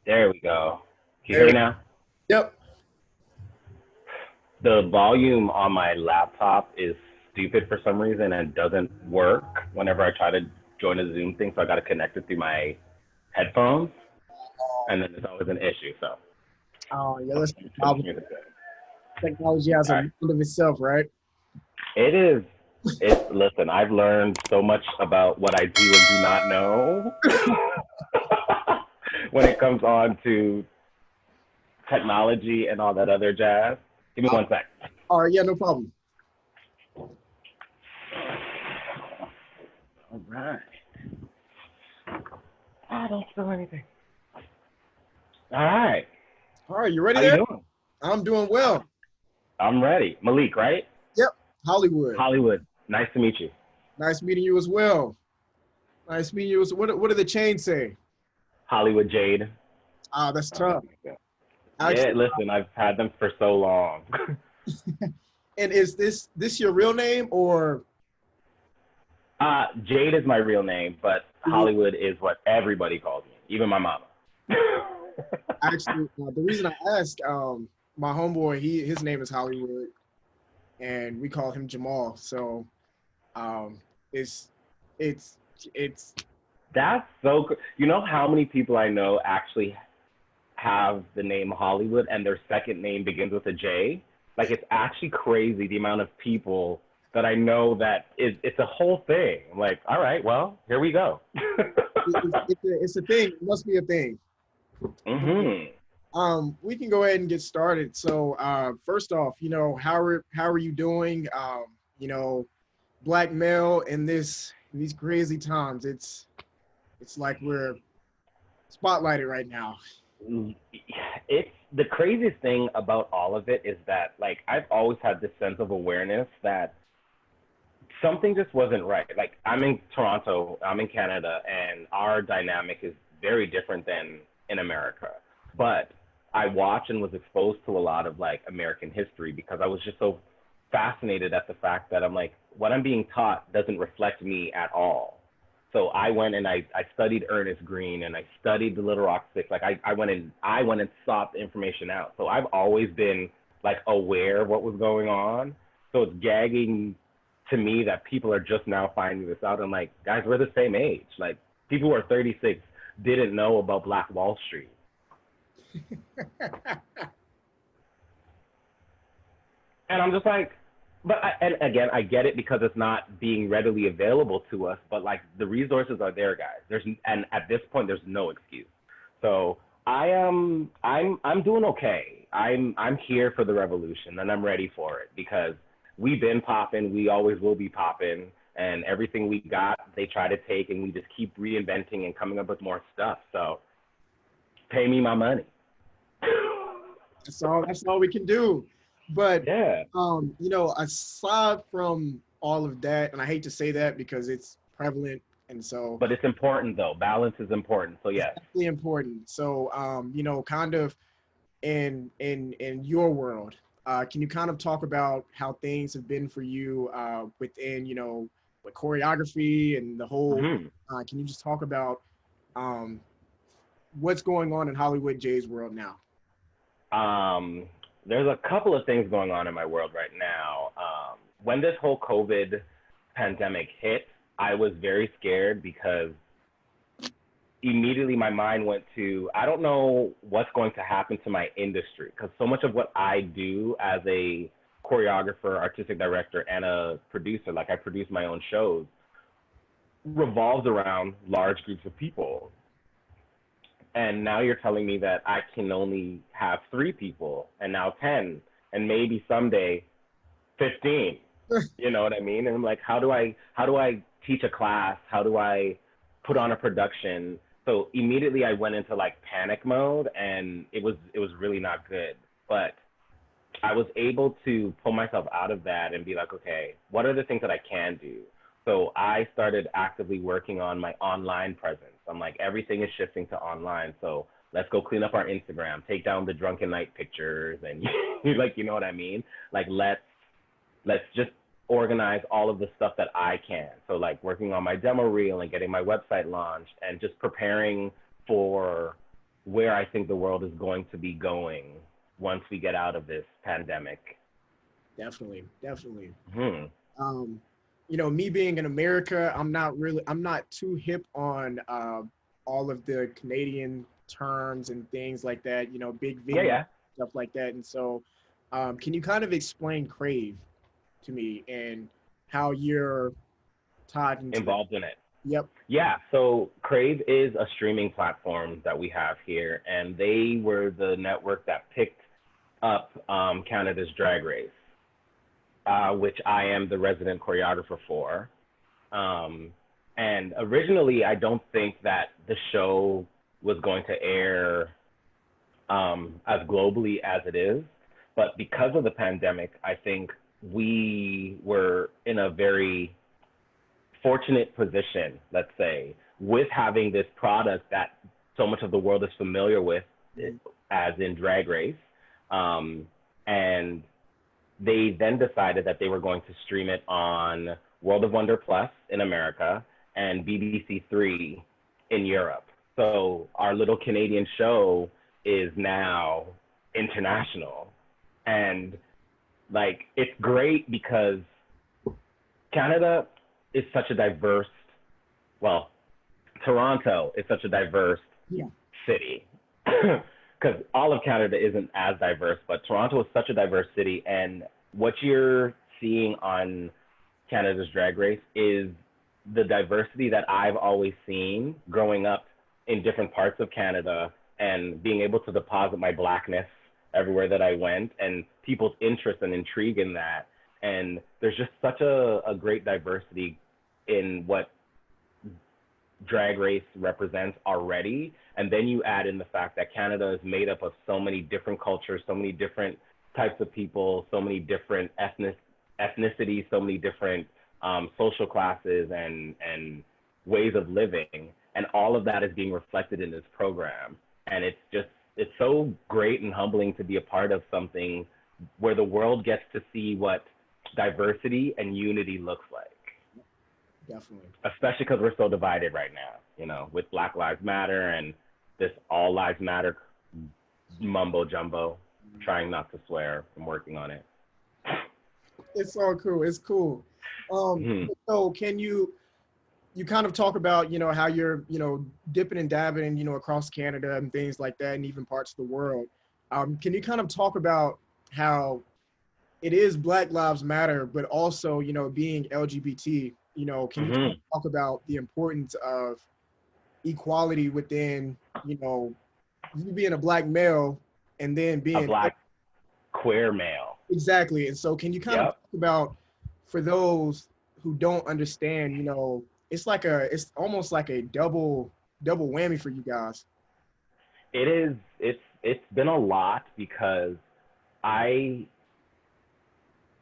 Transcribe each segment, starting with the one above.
There we go. Can you hear There. me now? Yep. The volume on my laptop is stupid for some reason and doesn't work whenever I try to join a Zoom thing. So I got to connect it through my headphones, and then there's always an issue. So Oh, yeah, that's hopefully the it's finished problem. music good. Technology has All a right. mind of itself, right? It is. Listen, I've learned so much about what I do and do not know when it comes on to technology and all that other jazz. Give me Uh, one sec. all right, yeah, no problem. All right. I don't feel anything. All right. All right, you ready How you there? doing? I'm doing well. I'm ready. Malik, right? Yep, Hollywood. Hollywood. Nice to meet you. Nice meeting you as well. Nice meeting you. What did the chain say? Hollywood Jade. That's Oh, tough. yeah, Actually, listen, I've had them for so long. and is this your real name or? Jade is my real name, but Hollywood is what everybody calls me, even my mama. Actually, the reason I ask, my homeboy, his name is Hollywood, and we call him Jamal. So, um, it's it's it's That's so cool. You know how many people I know actually have the name Hollywood and their second name begins with a J? Like, it's actually crazy the amount of people that I know that it's a whole thing. I'm like, all right, well, here we go. it's a thing. It must be a thing. hmm We can go ahead and get started. So, first off, how are you doing? You know, black male in these crazy times. It's like we're spotlighted right now. It's the craziest thing about all of it is that, like, I've always had this sense of awareness that something just wasn't right. Like, I'm in Toronto, I'm in Canada, and our dynamic is very different than in America. But I watched and was exposed to a lot of like American history because I was just so fascinated at the fact that I'm like, what I'm being taught doesn't reflect me at all. So I went and I studied Ernest Green and I studied the Little Rock Six. Like I went and sought the information out. So I've always been like aware of what was going on. So it's gagging to me that people are just now finding this out. I'm like, guys, we're the same age. Like, people who are 36 didn't know about Black Wall Street. And I'm just like, and again, I get it because it's not being readily available to us, but like the resources are there, guys. And at this point, there's no excuse. So I'm doing okay. I'm here for the revolution and I'm ready for it because we've been popping, we always will be popping, and everything we got, they try to take, and we just keep reinventing and coming up with more stuff. So pay me my money. That's all we can do. But Yeah. aside from all of that, and I hate to say that because it's prevalent, and so But it's important though. Balance is important. So it's yes. definitely important. So, kind of in your world, can you kind of talk about how things have been for you within, with choreography and the whole? hmm Can you just talk about um, what's going on in Hollywood Jay's world now? Um, there's a couple of things going on in my world right now. When this whole COVID pandemic hit, I was very scared because immediately my mind went to I don't know what's going to happen to my industry because so much of what I do as a choreographer, artistic director, and a producer, like I produce my own shows, revolves around large groups of people. And now you're telling me that I can only have three people, and now 10, and maybe someday 15. You know what I mean? And I'm like, how do I teach a class? How do I put on a production? So immediately I went into like panic mode, and it was really not good. But I was able to pull myself out of that and be like, okay, what are the things that I can do? So I started actively working on my online presence. I'm like, everything is shifting to online. So let's go clean up our Instagram, take down the drunken night pictures, and like, you know what I mean? Like, let's just organize all of the stuff that I can. So like working on my demo reel and getting my website launched and just preparing for where I think the world is going to be going once we get out of this pandemic. Definitely, definitely. Hmm. Um, you know, me being in America, I'm not too hip on all of the Canadian terms and things like that. You know, big Yeah, video yeah. stuff like that. And so, can you kind of explain Crave to me and how you're tied into that? Involved in it. Yep. Yeah, so Crave is a streaming platform that we have here, and they were the network that picked up Canada's Drag Race, which I am the resident choreographer for. Um, and originally, I don't think that the show was going to air as globally as it is, but because of the pandemic, I think we were in a very fortunate position, let's say, with having this product that so much of the world is familiar with, as in Drag Race. Um, and they then decided that they were going to stream it on World of Wonder Plus in America and BBC Three in Europe. So our little Canadian show is now international. And like, it's great because Canada is such a diverse, well, Toronto is such a diverse Yeah. city. Because all of Canada isn't as diverse, but Toronto is such a diverse city. And what you're seeing on Canada's Drag Race is the diversity that I've always seen growing up in different parts of Canada and being able to deposit my blackness everywhere that I went and people's interest and intrigue in that. And there's just such a great diversity in what Drag Race represents already. And then you add in the fact that Canada is made up of so many different cultures, so many different types of people, so many different ethnicities, so many different social classes and ways of living. And all of that is being reflected in this program. And it's so great and humbling to be a part of something where the world gets to see what diversity and unity looks like. Definitely. Especially because we're so divided right now, you know, with Black Lives Matter and this All Lives Matter mumbo jumbo. Trying not to swear. I'm working on it. It's all cool. It's cool. Mhm. So can you kind of talk about, you know, how you're, you know, dipping and dabbing, you know, across Canada and things like that, and even parts of the world. Can you kind of talk about how it is Black Lives Matter, but also, you know, being LGBT, you know, can you kind of Mhm. talk about the importance of equality within, you know, you being a Black male and then A being Black queer male. exactly. And so can you kind of Yep. talk about, for those who don't understand, you know, it's almost like a double whammy for you guys. It is. It's been a lot because I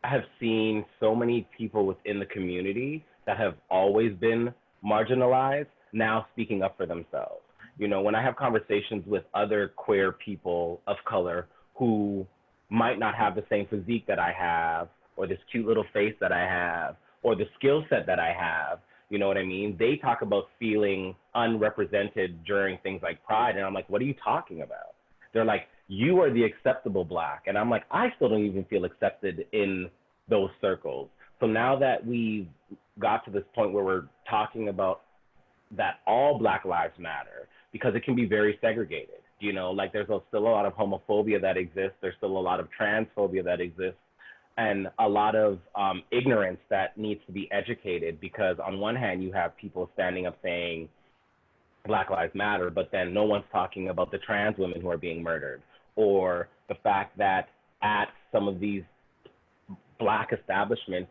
have seen so many people within the community that have always been marginalized now speaking up for themselves. You know, when I have conversations with other queer people of color who might not have the same physique that I have, or this cute little face that I have, or the skill set that I have, you know what I mean? They talk about feeling unrepresented during things like Pride. And I'm like, what are you talking about? They're like, you are the acceptable Black. And I'm like, I still don't even feel accepted in those circles. So now that we got to this point where we're talking about that all Black lives matter, because it can be very segregated. You know, like there's still a lot of homophobia that exists. There's still a lot of transphobia that exists, and a lot of ignorance that needs to be educated. Because on one hand, you have people standing up saying Black Lives Matter, but then no one's talking about the trans women who are being murdered, or the fact that at some of these Black establishments,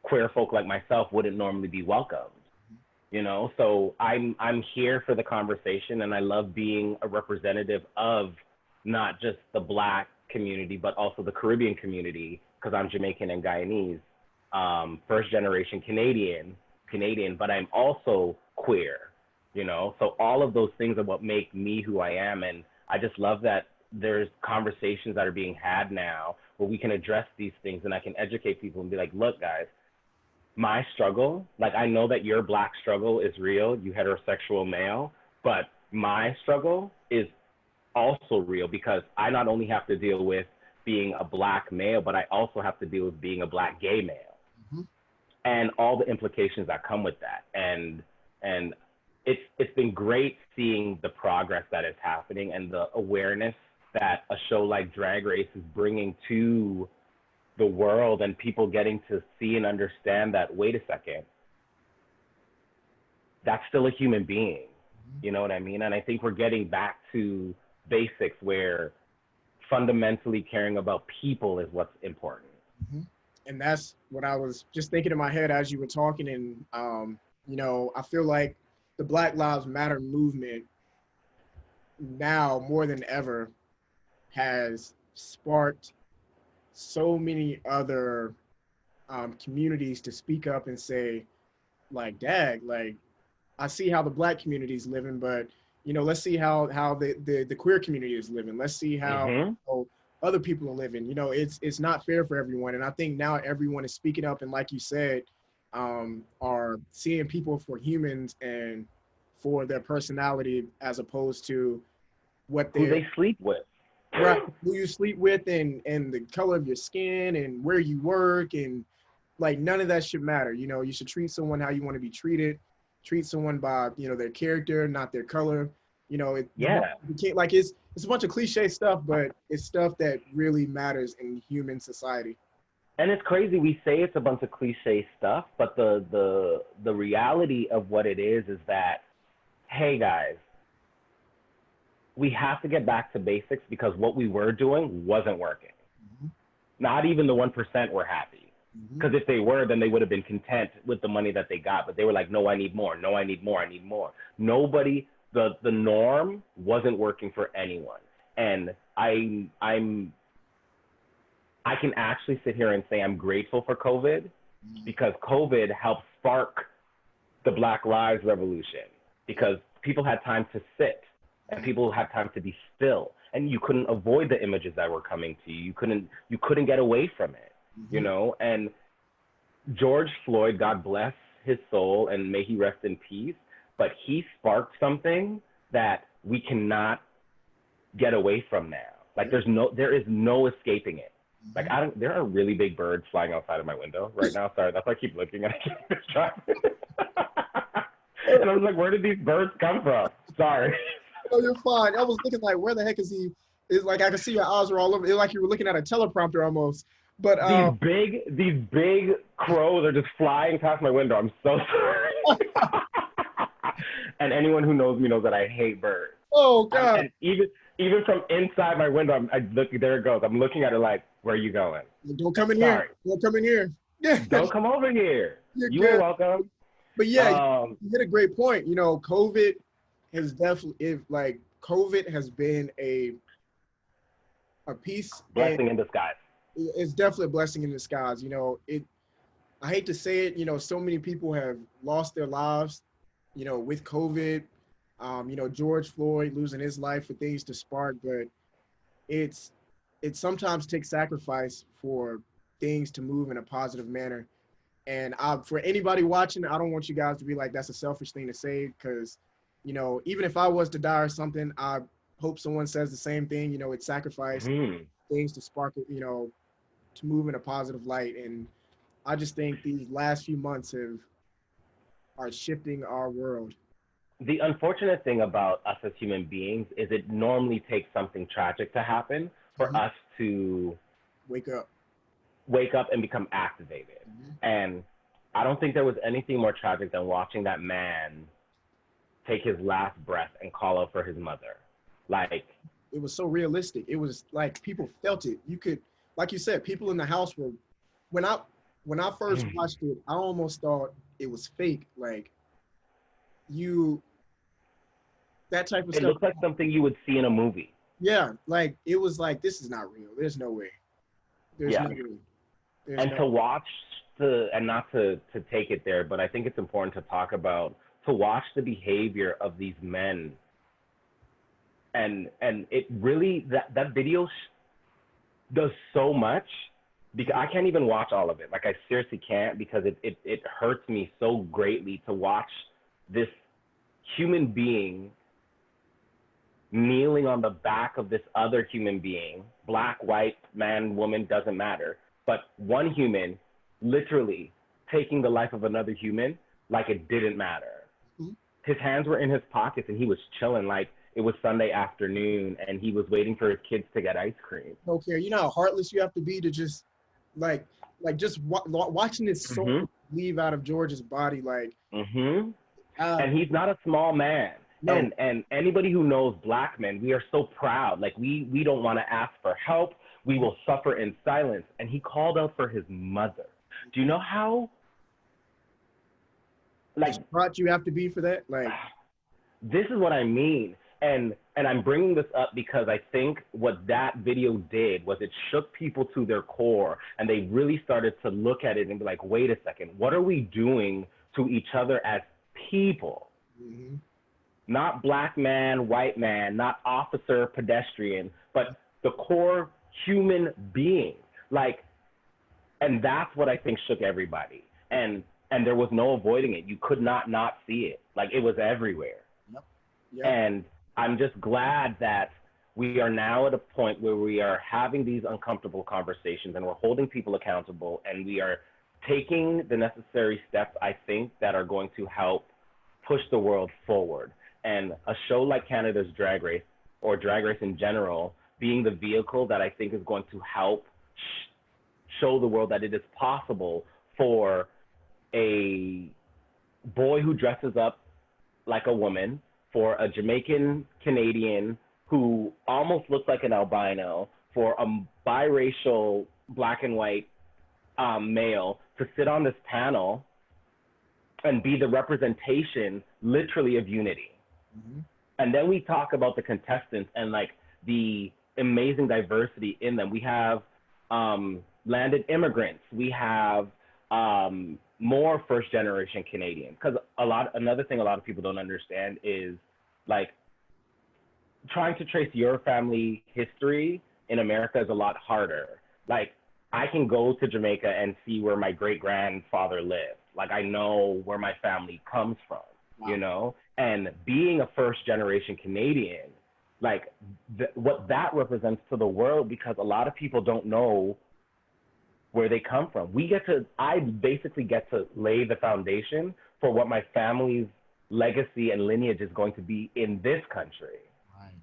queer folk like myself wouldn't normally be welcomed. You know, so I'm here for the conversation, and I love being a representative of not just the Black community, but also the Caribbean community, because I'm Jamaican and Guyanese, first generation Canadian, but I'm also queer. You know, so all of those things are what make me who I am, and I just love that there's conversations that are being had now where we can address these things, and I can educate people and be like, look, guys, my struggle, like I know that your Black struggle is real, you heterosexual male, but my struggle is also real because I not only have to deal with being a black male, but I also have to deal with being a black gay male Hmm. and all the implications that come with that. And it's been great seeing the progress that is happening and the awareness that a show like Drag Race is bringing to the world and people getting to see and understand that, wait a second, that's still a human being. You know what I mean? And I think we're getting back to basics where fundamentally caring about people is what's important. Hmm. And that's what I was just thinking in my head as you were talking. And, I feel like the Black Lives Matter movement now more than ever has sparked so many other communities to speak up and say, like, dag, like, I see how the black community is living, but let's see how the queer community is living. Let's see how Mm-hmm. other people are living. It's not fair for everyone, and I think now everyone is speaking up and, like you said, are seeing people for humans and for their personality as opposed to what Who they're they sleep with. right, who you sleep with, and the color of your skin and where you work, and like none of that should matter. You should treat someone how you want to be treated. Treat someone by their character, not their color. Yeah. You can't, like, it's a bunch of cliche stuff, but it's stuff that really matters in human society. And it's crazy we say it's a bunch of cliche stuff, but the reality of what it is that, hey guys, we have to get back to basics because what we were doing wasn't working. Mhm. Not even the 1% were happy. Mhm. Because if they were, then they would have been content with the money that they got. But they were like, no, I need more. No, I need more. I need more. Nobody, the norm wasn't working for anyone. And I can actually sit here and say I'm grateful for COVID because COVID helped spark the Black Lives Revolution because people had time to sit and people had time to be still and you couldn't avoid the images that were coming to you. You couldn't get away from it, you Mhm. know? And George Floyd, God bless his soul and may he rest in peace, but he sparked something that we cannot get away from now. Like Yep. there is no escaping it. Like Mhm. there are really big birds flying outside of my window right now. Sorry, that's why I keep looking and I keep distracted. And I was like, where did these birds come from? Sorry. No, you're fine. I was looking like, where the heck is he? It's like I could see your eyes were all over. It's like you were looking at a teleprompter almost. But These big crows are just flying past my window. I'm so sorry. And anyone who knows me knows that I hate birds. oh God, And even from inside my window, I look. There it goes. I'm looking at it like, where are you going? don't come in here. Sorry. Don't come in here. Yeah, Don't come over here. you're You ain't good. welcome. But yeah, Um, you hit a great point. COVID has definitely, if like COVID has been a piece, and blessing in disguise. it's definitely a blessing in disguise. I hate to say it, so many people have lost their lives, with COVID. George Floyd losing his life for things to spark, but it's it sometimes takes sacrifice for things to move in a positive manner. And for anybody watching, I don't want you guys to be like that's a selfish thing to say because, even if I was to die or something, I hope someone says the same thing. It's sacrifice Hmm. things to spark it, to move in a positive light. And I just think these last few months are shifting our world. The unfortunate thing about us as human beings is it normally takes something tragic to happen for Mhm. us to Wake up. wake up and become activated. Mhm. And I don't think there was anything more tragic than watching that man take his last breath and call out for his mother. Like, It was so realistic. It was like people felt it. You could, like you said, people in the house were. When I when I first watched it, I almost thought it was fake. Like you, that type of it stuff. looks like something you would see in a movie. Yeah, like it was like this is not real. There's no way. There's Yeah. no way. There's And no. to watch and not to take it there, but I think it's important to talk about to watch the behavior of these men and it really that video does so much because I can't even watch all of it. Like I seriously can't because it hurts me so greatly to watch this human being kneeling on the back of this other human being, black, white, man, woman, doesn't matter, but one human literally taking the life of another human like it didn't matter. Mhm. His hands were in his pockets and he was chilling like it was Sunday afternoon and he was waiting for his kids to get ice cream. Don't care. You know how heartless you have to be to just like just watching this soul Mhm. leave out of George's body. Like, Mhm. uh, And he's not a small man. no, And anybody who knows black men, we are so proud. Like we don't want to ask for help. We will suffer in silence. And he called out for his mother. Do you know how like distraught you have to be for that. Like, this is what I mean. And I'm bringing this up because I think what that video did was it shook people to their core and they really started to look at it and be like, wait a second, what are we doing to each other as people? mhm. Not black man, white man, not officer, pedestrian, but the core human being. Like, and that's what I think shook everybody. And there was no avoiding it. You could not see it. Like it was everywhere. Yep. Yep. And I'm just glad that we are now at a point where we are having these uncomfortable conversations and we're holding people accountable and we are taking the necessary steps, I think, that are going to help push the world forward. And a show like Canada's Drag Race, or Drag Race in general, being the vehicle that I think is going to help show the world that it is possible for a boy who dresses up like a woman, for a Jamaican Canadian who almost looks like an albino, for a biracial black and white male to sit on this panel and be the representation literally of unity. Mm-hmm. And then we talk about the contestants and like the amazing diversity in them. We have landed immigrants. We have more first generation Canadians. Because another thing a lot of people don't understand is like trying to trace your family history in America is a lot harder. Like I can go to Jamaica and see where my great grandfather lived. Like I know where my family comes from, wow. You know? And being a first generation Canadian, like what that represents to the world, because a lot of people don't know where they come from. I basically get to lay the foundation for what my family's legacy and lineage is going to be in this country. Right.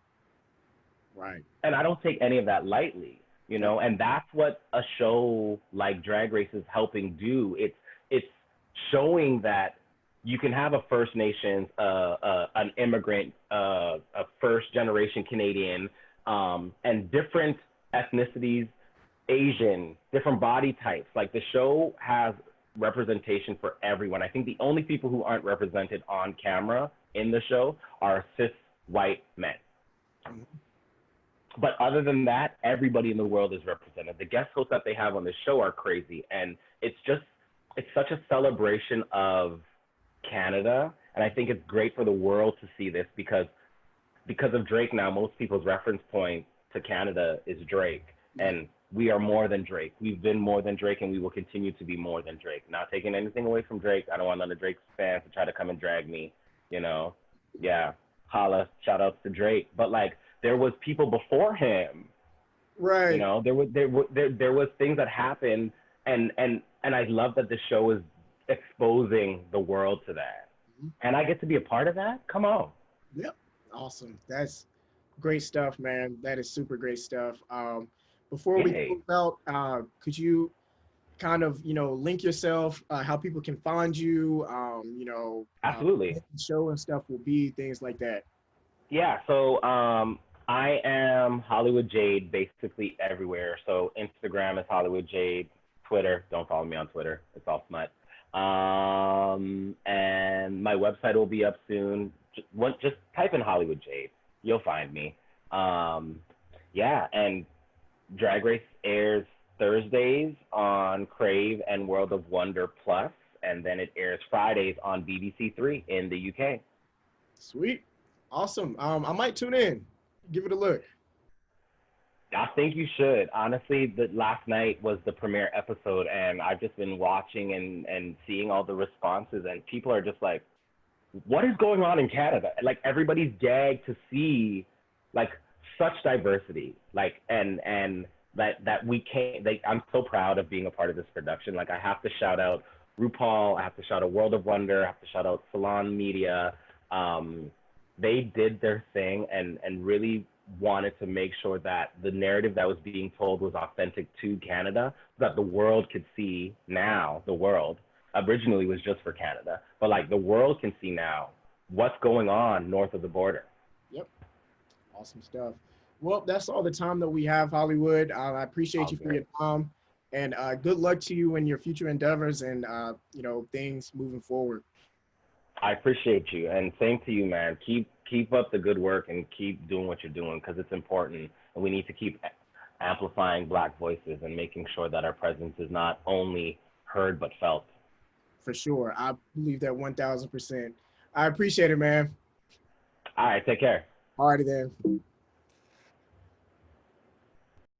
Right. And I don't take any of that lightly, you know, and that's what a show like Drag Race is helping do. It's showing that you can have a First Nations, an immigrant, a first generation Canadian, and different ethnicities, Asian, different body types. Like the show has representation for everyone. I think the only people who aren't represented on camera in the show are cis white men. Mm-hmm. But other than that, everybody in the world is represented. The guest hosts that they have on the show are crazy. And it's such a celebration of Canada. And I think it's great for the world to see this because of Drake now, most people's reference point to Canada is Drake. And we are more than Drake. We've been more than Drake and we will continue to be more than Drake. Not taking anything away from Drake. I don't want none of Drake's fans to try to come and drag me, you know? Yeah, holla, shout outs to Drake. But like, there was people before him. Right. You know, there was things that happened and I love that the show is exposing the world to that. Mm-hmm. And I get to be a part of that? Come on. Yep. Awesome. That's great stuff, man. That is super great stuff. Before we close out, could you kind of, link yourself, how people can find you, absolutely. Show and stuff will be, things like that. Yeah. So I am Hollywood Jade basically everywhere. So Instagram is Hollywood Jade. Twitter, don't follow me on Twitter. It's all smut. And my website will be up soon. Just type in Hollywood Jade. You'll find me. Yeah, and Drag Race airs Thursdays on Crave and World of Wonder Plus, and then it airs Fridays on BBC Three in the UK. Sweet. Awesome. I might tune in. Give it a look. I think you should. Honestly, last night was the premiere episode, and I've just been watching and seeing all the responses, and people are just like, what is going on in Canada? Like, everybody's gagged to see like such diversity, like and that we can't. Like, I'm so proud of being a part of this production. Like, I have to shout out RuPaul. I have to shout out World of Wonder. I have to shout out Salon Media. Um, they did their thing and really wanted to make sure that the narrative that was being told was authentic to Canada, that the world could see. Now the world originally was just for Canada, but like the world can see now what's going on north of the border. Yep. Awesome stuff. Well, that's all the time that we have, Hollywood. I appreciate All you for your great. time, and good luck to you in your future endeavors and things moving forward. I appreciate you, and same to you, man. Keep up the good work and keep doing what you're doing because it's important, and we need to keep amplifying Black voices and making sure that our presence is not only heard but felt. For sure. I believe that 1000%. I appreciate it, man. All right, take care. Alrighty then.